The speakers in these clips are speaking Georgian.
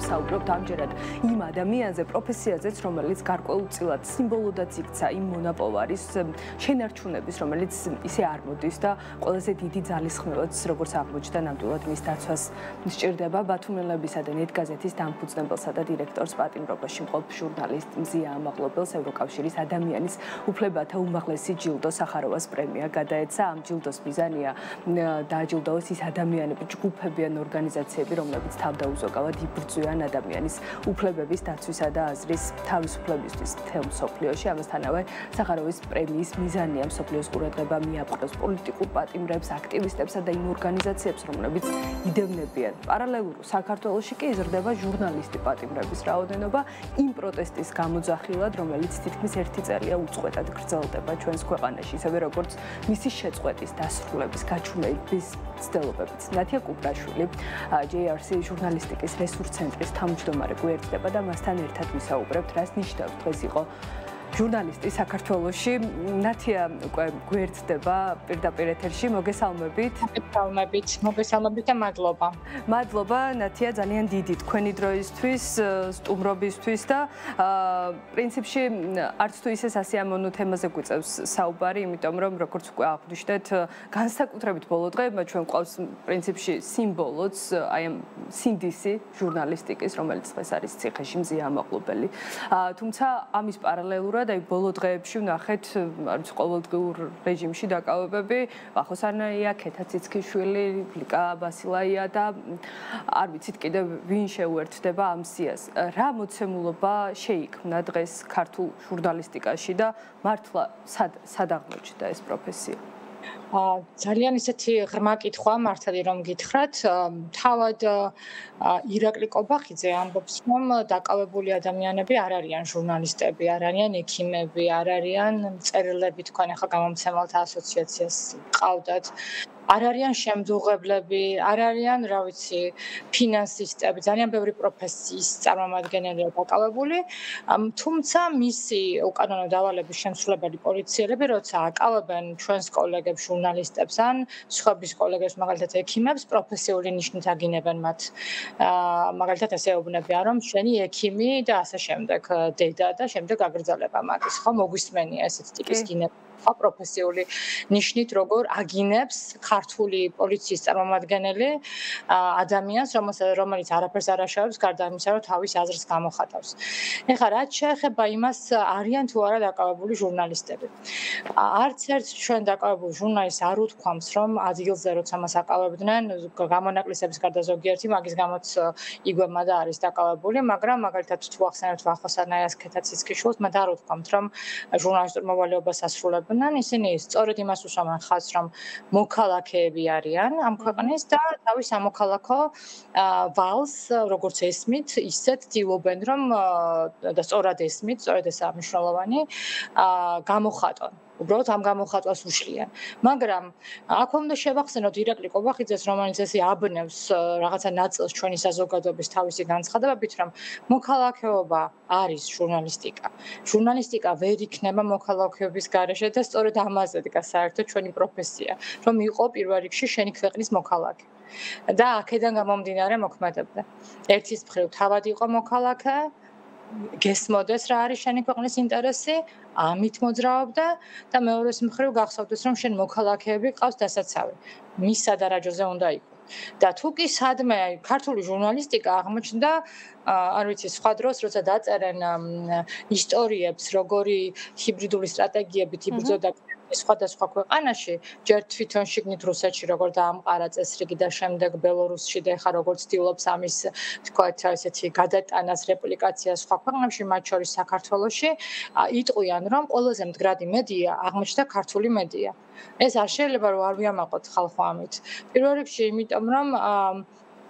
ვსაუბრობთ ამჯერად იმ ადამიანზე, პროფესიაზეც, რომელიც გარკვეულწილად სიმბოლოდაც იქცა იმ მონაპოვარის შენარჩუნების, რომელიც ისე არ მოდის და ყველაზე დიდი ძალისხმევაც, როგორც აღმოჩნდა, ნამდვილად მის დაცვას სჭირდება. ბათუმელებისა და ნეტ გაზეთის დამფუძნებელსა და დირექტორს პატიმრობაში მყოფ ჟურნალისტ მზია ამაღლობელს ევროკავშირის ადამიანის უფლებათა უმაღლესი ჯილდო სახაროვას პრემია გადაეცა. ამ ჯილდოს მიზანია დააჯილდოოს ის ადამიანები, ჯგუფები ან ორგანიზაციები, რომლებიც თავდაუზოგავად იბრძვიან ადამიანის უფლებების დაცვისა და აზრის თავისუფლებისთვის მთელ მსოფლიოში. ამასთანავე სახაროვის პრემიის მიზანია მსოფლიოს ყურადღება მიაპყროს პოლიტიკურ პატიმრებს, აქტივისტებსა და იმ ორგანიზაციებს, რომლებიც იდევნებიან. პარალელურად საქართველოში კი იზრდება ჟურნალისტი პატიმრების რაოდენობა იმ პროტესტის გამოძახილად, რომელიც თითქმის 1 წელია უწყვეტად გრძელდება ჩვენს ქვეყანაში, ისევე როგორც მისი შეწყვეტის დასრულების გაჩვენების მცდელობებით. ნათია კუპრაშვილი, JRC ჟურნალისტიკის რესურს ცენტრის თავმჯდომარე გვერდდება და მასთან ერთად ვისაუბრებთ, რას ნიშნავს დღეს იყო ჟურნალისტი საქართველოში. ნათია უკვე გვერდდება პირდაპირ ეთერში. მოგესალმებით. მოგესალმებით და მადლობა. მადლობა ნათია, ძალიან დიდი თქვენი დროისთვის, სტუმრობისთვის და პრინციპში არც თუ ისე სასიამოვნო თემაზე გვიწევს საუბარი, იმიტომ რომ როგორც უკვე აღვნიშნეთ, განსაკუთრებით ბოლო დღეებმა ჩვენ ყავს პრინციპში სიმბოლოც, აი ამ სინდისი ჟურნალისტიკის, რომელიც დღეს არის ციხეში მზია ამაღლობელი. თუმცა ამის პარალელურად აი ბოლო დღეებში ვნახეთ, არ ვიცი, ყოველდღიურ რეჟიმში დაკავებები, ვახოსანაია, ქეთა ციცქიშვილი, ლიკა ბასილაია და არ ვიცით კიდევ ვინ შეუერთდება ამ სიას. რა მოცემულობა შეიქმნა დღეს ქართულ ჟურნალისტიკაში და მართლა სად აღმოჩნდა ეს პროფესია? ძალიან ისეთი ღრმა კითხვა მართალი რომ გითხრათ, თავად ირაკლი კობახიძე ამბობს, რომ დაკავებული ადამიანები არ არიან ჟურნალისტები, არ არიან ექიმები, არ არიან მწერლები, თქვენ ახლა გამომცემელთა ასოციაციას ყავდათ. არ არიან შემძუღებლები, არ არიან, რა ვიცი, ფინანსისტები, ძალიან ბევრი პროფესიის წარმომადგენელია დაკავებული, თუმცა მისი უკანონო დავალების შემსრულებელი პოლიციელები, როცა აკავებენ ჩვენს კოლეგებს, ჟურნალისტებს ან სხვების კოლეგებს, მაგალითად ექიმებს, პროფესიული ნიშნით აგინებენ მათ. მაგალითად ასე ეუბნებიან, რომ შენი ექიმი და ასე შემდეგ, დედა და შემდეგ აგრძელება მაგის, ხო, მოგვისმენია ესეთ ტიპის გინება. პროფესიული ნიშნით როგორ აგინებს ქართული პოლიციის წარმომადგენელი ადამიანს, რომელიც არაფერს არ აშავებს, გარდა იმისა, რომ თავის აზრს გამოხატავს. ეხლა რაც შეეხება იმას, არიან თუ არა დაკავებული ჟურნალისტები. არც ერთ ჩვენ დაკავებულ ჟურნალისტს არ უთქვამს, რომ ადგილზე როცა მას აკავებდნენ, გამონაკლისების გარდა ზოგიერთი მაგის გამოც იგვება და არის დაკავებული, მაგრამ მაგალითად თუ ახსენებთ ვახოსანაიას, ქეთა ციცქიშვილს, მათ არ უთქვამთ, რომ ჟურნალისტურ მოვალეობას ასრულებენ. ისინი სწორედ იმას უსვამენ ხაზს, რომ მოქალაქეები არიან ამ ქვეყნის და თავის ამოქალაქო ვალს, როგორც ესმით, ისეთ ცდილობენ, რომ და სწორად ესმით, სწორედ ესაა მნიშვნელოვანი, გამოხატონ. უბრალოდ ამ გამოხატვას უშლიან. მაგრამ აქ უნდა შევახსენოთ ირაკლი კობახიძეს, რომელიც ესე აბნევს რაღაცა ნაწილს ჩვენი საზოგადოების თავისი განცხადებებით, რომ მოქალაქეობა არის ჟურნალისტიკა. ჟურნალისტიკა ვერ იქნება მოქალაქეობის გარეშე და სწორედ ამაზე დგას საერთოდ ჩვენი პროფესია, რომ იყო პირველ რიგში შენი ქვეყნის მოქალაქე. და აქედან გამომდინარე მოქმედებდა. ერთის მხრივ თავად იყო მოქალაქე, გესმოდეს რა არის შენი ქვეყნის ინტერესი, ამით მოძრაობდა და მეორეს მხრივ გახსოვდეს, რომ შენ მოქალაქეები ყავს დასაცავი. მის სადარაჯოზე უნდა იყო. და თუ კი სადმე ქართული ჟურნალისტიკა აღმოჩნდა, არ ვიცი, სხვა დროს, როცა დაწერენ ისტორიებს, როგორი ჰიბრიდული სტრატეგიებით იბრძოდა სხვადასხვა ქვეყანაში, ჯერ თვითონ შიგნით რუსეთში როგორ დაამყარა წესრიგი და შემდეგ ბელორუსში და ეხლა როგორ ცდილობს ამის, თქვათ, ესეთი გადატანას, რეპლიკაციას სხვა ქვეყნებში, მათ შორის საქართველოში, იტყვიან, რომ ყველაზე მდგრადი მედია აღმოჩნდა ქართული მედია. ეს არ შეიძლება რომ არ ვიამაყოთ ხალხო ამით. პირველ რიგში, იმიტომ რომ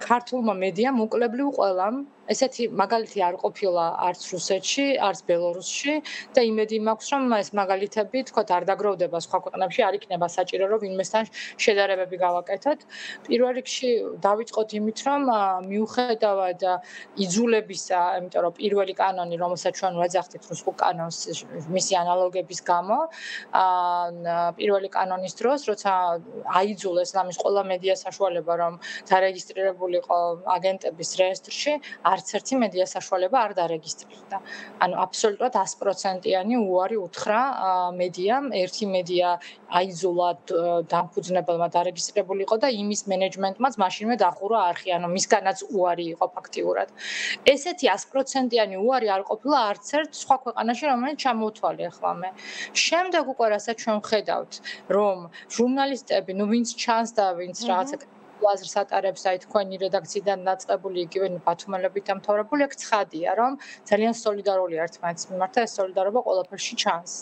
ქართულმა მედიამ უკლებლიw ყველამ ესეთი მაგალითი არ ყოფილა არც რუსეთში, არც ბელორუსში და იმედი მაქვს, რომ ეს მაგალითები, თქვათ, არ დაგროვდება სხვა ქვეყნებში, არ იქნება საჭირო, რომ ვინმესთან შედარებები გავაკეთოთ. პირველ რიგში დავიწყოთ იმით, რომ მიუხედავად იძულებისა, იმიტომ რომ პირველი კანონი, რომელსაც ჩვენ ვეძახდით რუსულ კანონს, მისი ანალოგების გამო, პირველი კანონის დროს, როცა აიძულეს ამის ყველა მედია საშუალება, რომ დარეგისტრირებულიყო აგენტების რეესტრში, არც ერთი მედია საშუალება არ დარეგისტრირდა. ანუ აბსოლუტურად 100%-იანი უარი უთხრა მედიამ, ერთი მედია აიძულა დამფუძნებელმა დარეგისტრირებული იყო და იმის მენეჯმენტმაც მაშინვე დახურა არხი, ანუ მისგანაც უარი იყო ფაქტიურად. ესეთი 100%-იანი უარი არ ყოფილა არც ერთ სხვა ქვეყანაში, რომელიც ჩამოუთვალე ახლა მე. შემდეგ უკვე რასაც ჩვენ ვხედავთ, რომ ჟურნალისტები, ვინც ჩანს და ვინც რაღაცა აზრს ატარებს, აი თქვენი რედაქციიდან დაწყებული იგივე ბათუმელებით დამთავრებული, აქ ცხადია, რომ ძალიან სოლიდარული ერთმანეთის მიმართ და ეს სოლიდარობა ყველაფერში ჩანს.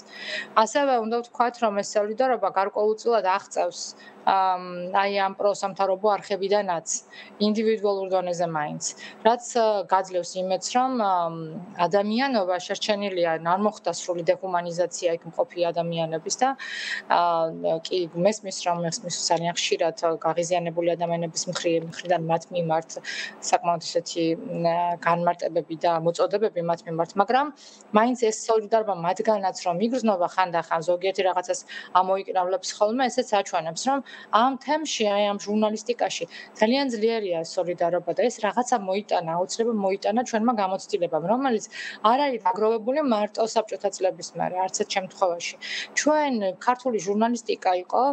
ასევე უნდა ვთქვათ, რომ ეს სოლიდარობა გარკვეულწილად აღწევს აი ამ პროსამთავრობო არხებიდანაც ინდივიდუალურ დონეზე მაინც, რაც გაძლევს იმედს, რომ ადამიანობა შერჩენილია, არ მოხდა სრული დეჰუმანიზაცია იქ მყოფი ადამიანების და კი მესმის, რომ ძალიან ხშირად გაღიზიანებული ადამიანების მხრიდან მათ მიმართ საკმაოდ ისეთი განმარტებები და მოწოდებები მათ მიმართ, მაგრამ მაინც ეს სოლიდარობა მათგანაც რომ იგრძნობა ხანდახან ზოგიერთი რაღაცას ამოიკრავლებს ხოლმე, ესეც აჩვენებს, რომ ამ თემში, აი ამ ჟურნალისტიკაში ძალიან ძლიერია სოლიდარობა და ეს რაღაცა მოიტანა, აუცილებლად მოიტანა ჩვენმა გამოცდილებამ, რომელიც არ არის დაგროვებული მარტო საბჭოთა წლების მერე, არც ერთ შემთხვევაში. ჩვენ ქართული ჟურნალისტიკა იყო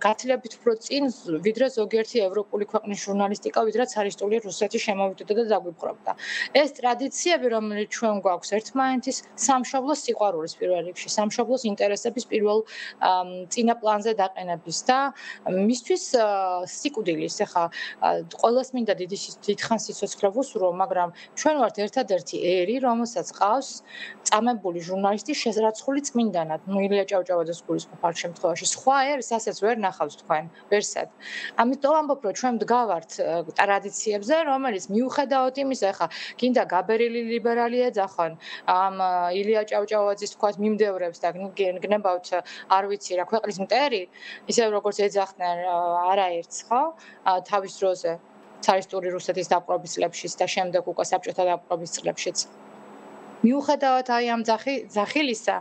გათილებით უფრო წინ, ვიდრე ზოგიერთი ევროპული ქვეყნის ჟურნალისტიკა, ვიდრე ცარისტული რუსეთი შემოვიდოდა და დაგვიბრყობდა. ეს ტრადიციები, რომელიც ჩვენ გვაქვს ერთმანეთის სამშობლოს სიყვარულის პირველ რიგში, სამშობლოს ინტერესების პირველ წინა პლანზე დაყენების და მისთვის სიკვდილის, ახლა ყოველს მინდა დიდხანს სიცოცხლე ვუსურვო, მაგრამ ჩვენ ვართ ერთადერთი ერი, რომელსაც ყავს წამებული ჟურნალისტი შეზრაცხული წმინდანად, ილია ჭავჭავაძეს გულისხმობ ამ შემთხვევაში. სხვა ერს ასეც ვერ ნახავს თქვენ, ვერსად. ამიტომ ამბობ, რომ ჩვენ მდგავართ ტრადიციებზე, რომელიც მიუხედავად იმისა, ახლა გინდა გაბერილი ლიბერალი ეძახონ ამ ილია ჭავჭავაძის თქვათ მიმდევრებს და გნებავთ, არ ვიცი რა, ქვეყნის მტერი, ისე როგორც ეძახდნენ არაერთს, ხო? თავის დროზე ცარისტული რუსეთის დაპყრობის წლებშიც და შემდეგ უკვე საბჭოთა დაპყრობის წლებშიც. მიუხედავად აი ამ ძახილისა,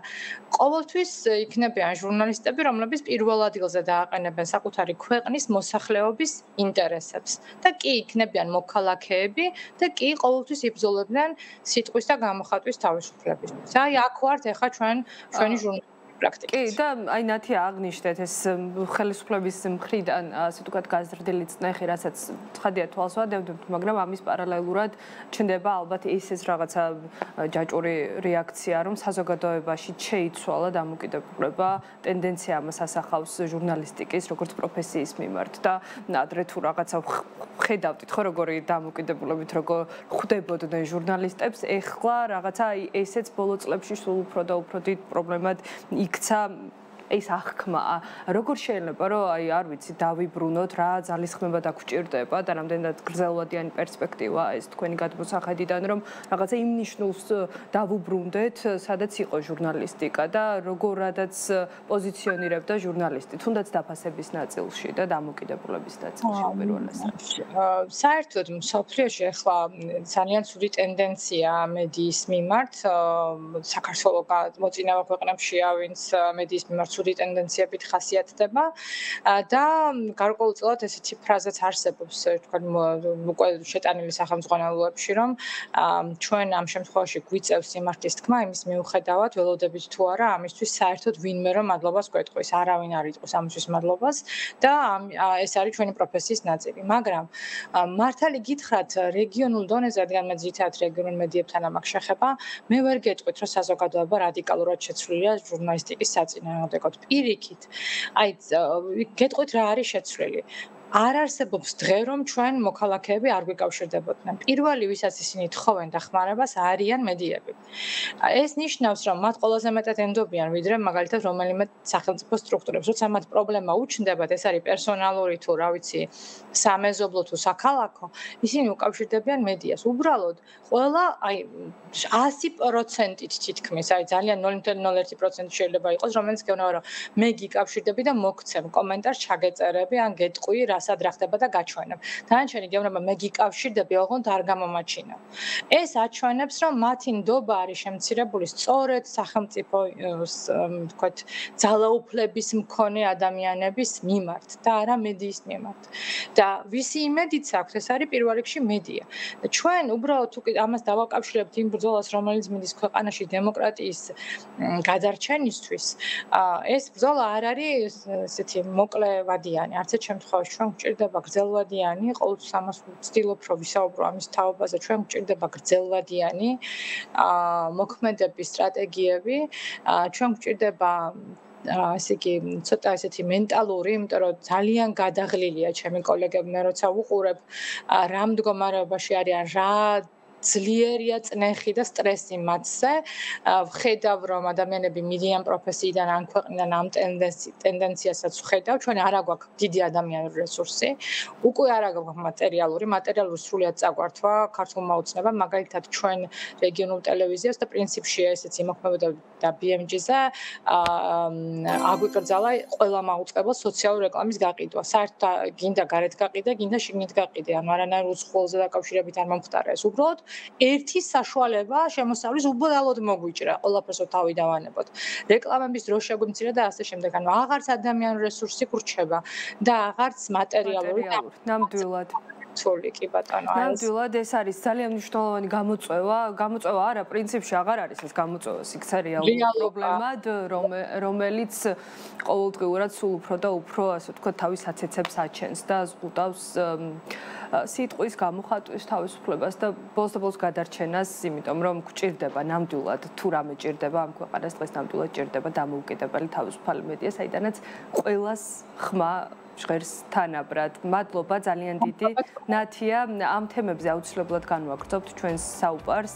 ყოველთვის იქნებიან ჟურნალისტები, რომლებიც პირველ ადგილზე დააყენებენ საკუთარი ქვეყნის მოსახლეობის ინტერესებს და კი იქნებიან მოქალაქეები და კი ყოველთვის იბრძოლებდნენ სიტყვის და გამოხატვის თავისუფლებისთვის. აი აქ ვართ ახლა ჩვენი ჟურნალისტები. კი და აი ნათია აღნიშნეთ ეს ხელისუფლების მხრიდან ასე ვთქვათ გაზრდილი წნეხი, რასაც ცხადია თვალს ვადევთ, მაგრამ ამის პარალელურად ჩნდება ალბათ ისიც რაღაცა ჯაჭვური რეაქცია, რომ საზოგადოებაში შეიცვალა დამოკიდებულება, ტენდენცია ამას ასახავს ჟურნალისტიკის როგორც პროფესიის მიმართ და ადრე თუ რაღაცა ხედავდით ხო როგორი დამოკიდებულებით როგორ ხვდებოდნენ ჟურნალისტებს, ეხლა რაღაცა აი ესეც ბოლო წლებში სულ უფრო და უფრო დიდ პრობლემად იქცა ეს აღქმა. როგორ შეიძლება რომ აი არ ვიცი დავიბრუნოთ რა ძალისხმევა დაგვრჭირდება და რამდენად გრძელვადიანი პერსპექტივა ეს თქვენი გადმოსახედიდან რომ რაღაცა იმ ნიშნულს დავუბრუნდეთ სადაც იყო ჟურნალისტიკა და როგორადაც პოზიციონირებდა ჟურნალისტი თუნდაც დაფასების ნაწილში და დამოკიდებულების ნაწილში უპირველესად. საერთოდ მსოფლიოში ახლა ძალიან ცუდი ტენდენცია მედიის მიმართ საქართველოს მოწინავე ქვეყნებშია ვინც მედიის მიმართ ცუდი ტენდენციებით ხასიათდება და გარკვეულწილად ესეთი ფრაზაც არსებობს თქვენ უკვე შეტანილი სახელმძღვანელოებში რომ ჩვენ ამ შემთხვევაში გვიწევს სიმართლის თქმა იმის მიუხედავად ველოდებით თუ არა ამისთვის საერთოდ ვინმე რომ მადლობას გვეტყვის არავინ არ იტყვის ამისთვის მადლობას და ეს არის ჩვენი პროფესიის ნაწილი მაგრამ მართალი გითხრათ რეგიონულ დონეზე რადგან მე ძირითადად რეგიონულ მედიებთან ამაქვს შეხება მე ვერ გეტყვით რომ საზოგადოება რადიკალურად შეცვლილია ჟურნალისტიკის საწინააღმდეგოდ პირიქით აი გეტყვით რა არის შეცვლილი არ არსებობს დღე რომ ჩვენ მოქალაქეები არ გვიკავშირდებოდნენ. პირველი ვისაც ისინი თხოვენ დახმარებას არიან მედიები. ეს ნიშნავს რომ მათ ყველაზე მეტად ენდობიან ვიდრე მაგალითად რომელიმე სახელმწიფო სტრუქტურებს. როცა მათ პრობლემა უჩნდებათ, ეს არის პერსონალური თუ რა ვიცი, სამეზობლო თუ საქალაქო, ისინი უკავშირდებიან მედიას. უბრალოდ ყველა აი 100%-ით თითქმის, აი ძალიან 0.01% შეიძლება იყოს, რომელიც გეუბნება რომ მე გიკავშირდები და მოგცემ კომენტარს ჩაგეწერები ან გეტყვი რა სად რა ხდება და გაჩვენებ. Დანარჩენი გემრობა მე გიკავშირდები, ოღონდ არ გამომაჩინო. ეს აჩვენებს, რომ მათი ნდობა არის შემცირებული სწორედ სახელმწიფოს, ვთქვათ, ძალაუფლების მქონე ადამიანების მიმართ და არა მედიის მიმართ. და ვისი იმედიც აქვს, ეს არის პირველ რიგში მედია. და ჩვენ უბრალოდ თუ ამას დავაკავშირებთ იმ ბრძოლას, რომელიც მიდის ქვეყანაში დემოკრატიის გადარჩენისთვის, ეს ბრძოლა არ არის ესეთი მოკლევადიანი. არც ერთ შემთხვევაში ჩვენ გვჭირდება გრძელვადიანი, ყოველთვის ამას ვცდილობ, რომ ვისაუბრო ამის თაობაზე, ჩვენ გვჭირდება გრძელვადიანი მოქმედების სტრატეგიები, ჩვენ გვჭირდება ასე იგი ცოტა ესეთი მენტალური, იმიტომ რომ ძალიან გადაღლილია ჩემი კოლეგები, მე როცა ვუყურებ რა მდგომარეობაში არიან, რა ძლიერია წნეხი და სტრესი მათზე. ვხედავ, რომ ადამიანები მიდიან პროფესიიდან ან ქვეყნიდან ამ ტენდენციასაც ვხედავ. ჩვენ არ აგვაქვს დიდი ადამიანური რესურსი. უკვე არ აგვაქვს მატერიალური სრულიად წაგვართვა ქართულმა ოცნებამ, მაგალითად ჩვენ რეგიონულ ტელევიზიას და პრინციპში ესეც იმოქმედებოდა და BMG-ზე აგვიკრძალა ყველა მაუწყებელ სოციალური რეკლამის გაყიდვა. საერთოდ გინდა გარეთ გაყიდე, გინდა შიგნით გაყიდე. ანუ არანაირ უცხოელზე დაკავშირებით არ მომხდარა ეს. უბრალოდ ერთი საშუალება შემოსავლის უბრალოდ მოგვიჭრა, ყველაფერს თავი დავანებოთ. რეკლამების დრო შეგვიმცირა და ასე შემდეგ. ანუ აღარც ადამიანური რესურსი გრჩება და აღარც მატერიალური. ნამდვილად. თოლი კი ბატონო. ნამდვილად ეს არის ძალიან მნიშვნელოვანი გამოწვევა არა, პრინციპში აღარ არის ეს გამოწვევა, იქ რეალური პრობლემად, რომელიც ყოველდღიურად სულ უფრო და უფრო, ასე ვთქვათ, თავის აცეცებს აჩენს და ზღუდავს სიტყვის გამოხატვის თავისუფლებას და ბოლოს გადარჩენას, იმიტომ რომ გვჭირდება ნამდვილად თუ რამე ჭირდება ამ ქვეყანას დღეს ნამდვილად ჭირდება დამოუკიდებელი თავისუფალი მედია, საიდანაც ყველას ხმა ჟღერს თანაბრად. მადლობა ძალიან დიდი. ნათია, ამ თემებზე აუცილებლად განვაგრძობთ ჩვენს საუბარს.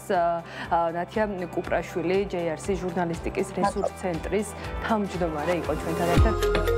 ნათია კუპრაშვილი, JRC ჟურნალისტიკის რესურს ცენტრის თავმჯდომარე იყო ჩვენთან ერთად.